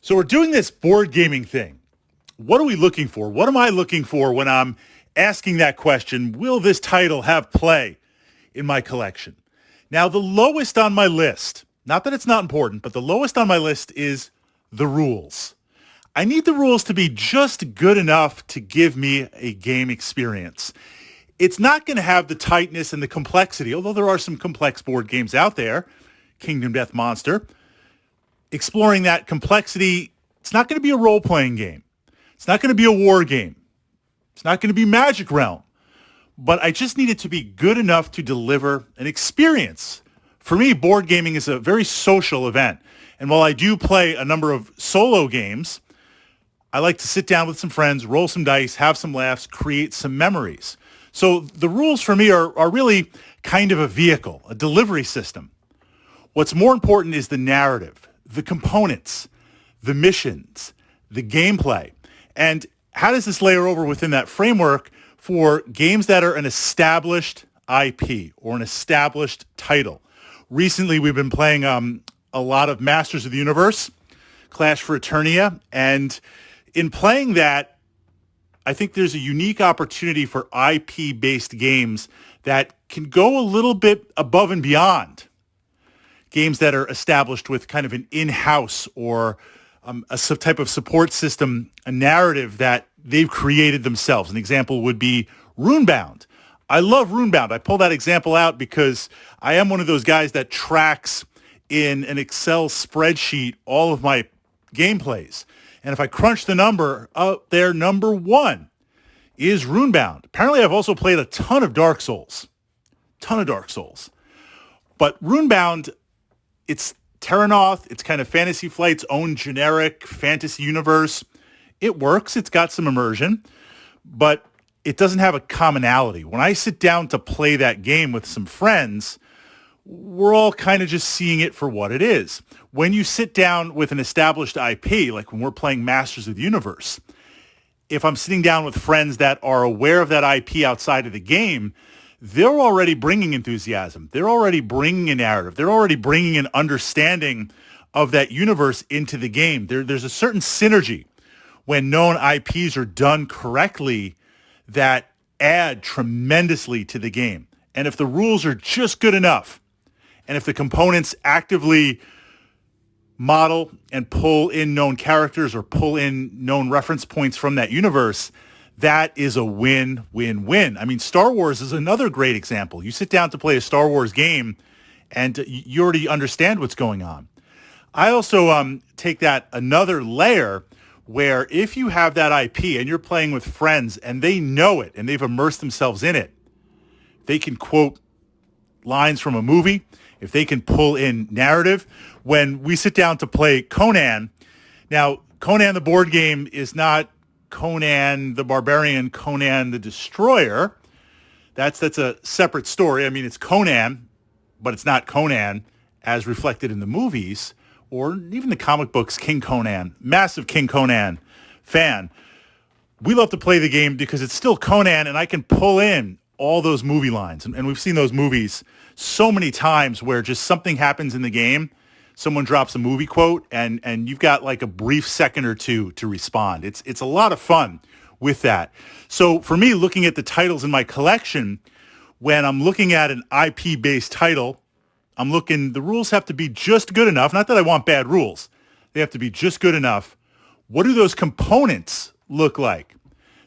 So we're doing this board gaming thing. What are we looking for? What am I looking for when I'm asking that question? Will this title have play in my collection? Now, the lowest on my list, not that it's not important, but the lowest on my list is the rules. I need the rules to be just good enough to give me a game experience. It's not going to have the tightness and the complexity, although there are some complex board games out there. Kingdom Death Monster. Exploring that complexity, it's not going to be a role-playing game. It's not going to be a war game. It's not going to be Magic Realm. But I just need it to be good enough to deliver an experience. For me, board gaming is a very social event. And while I do play a number of solo games, I like to sit down with some friends, roll some dice, have some laughs, create some memories. So the rules for me are really kind of a vehicle, a delivery system. What's more important is the narrative, the components, the missions, the gameplay. And how does this layer over within that framework for games that are an established IP or an established title? Recently, we've been playing a lot of Masters of the Universe, Clash for Eternia, and in playing that, I think there's a unique opportunity for IP-based games that can go a little bit above and beyond games that are established with kind of an in-house or a type of support system, a narrative that they've created themselves. An example would be Runebound. I love Runebound. I pull that example out because I am one of those guys that tracks in an Excel spreadsheet all of my gameplays. And if I crunch the number out there, number one is Runebound. Apparently, I've also played a ton of Dark Souls. But Runebound, it's Terranoth. It's kind of Fantasy Flight's own generic fantasy universe. It works. It's got some immersion, but it doesn't have a commonality. When I sit down to play that game with some friends, we're all kind of just seeing it for what it is. When you sit down with an established IP, like when we're playing Masters of the Universe, if I'm sitting down with friends that are aware of that IP outside of the game, they're already bringing enthusiasm. They're already bringing a narrative. They're already bringing an understanding of that universe into the game. There's a certain synergy when known IPs are done correctly that add tremendously to the game. And if the rules are just good enough, and if the components actively model and pull in known characters or pull in known reference points from that universe, that is a win-win-win. I mean, Star Wars is another great example. You sit down to play a Star Wars game, and you already understand what's going on. I also take that another layer where if you have that IP and you're playing with friends and they know it and they've immersed themselves in it, they can quote lines from a movie, if they can pull in narrative. When we sit down to play Conan, now Conan the board game is not Conan the Barbarian, Conan the Destroyer. That's a separate story. I mean, it's Conan, but it's not Conan as reflected in the movies or even the comic books, King Conan. Massive King Conan fan. We love to play the game because it's still Conan and I can pull in all those movie lines. And we've seen those movies so many times where just something happens in the game, someone drops a movie quote, and you've got like a brief second or two to respond. It's a lot of fun with that. So for me, looking at the titles in my collection, when I'm looking at an IP-based title, the rules have to be just good enough. Not that I want bad rules. They have to be just good enough. What do those components look like?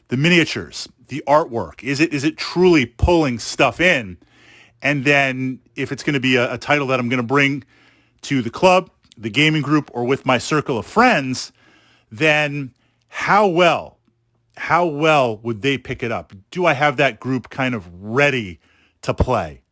The miniatures, the artwork. Is it truly pulling stuff in? And then if it's going to be a title that I'm going to bring to the club, the gaming group, or with my circle of friends, then how well would they pick it up? Do I have that group kind of ready to play?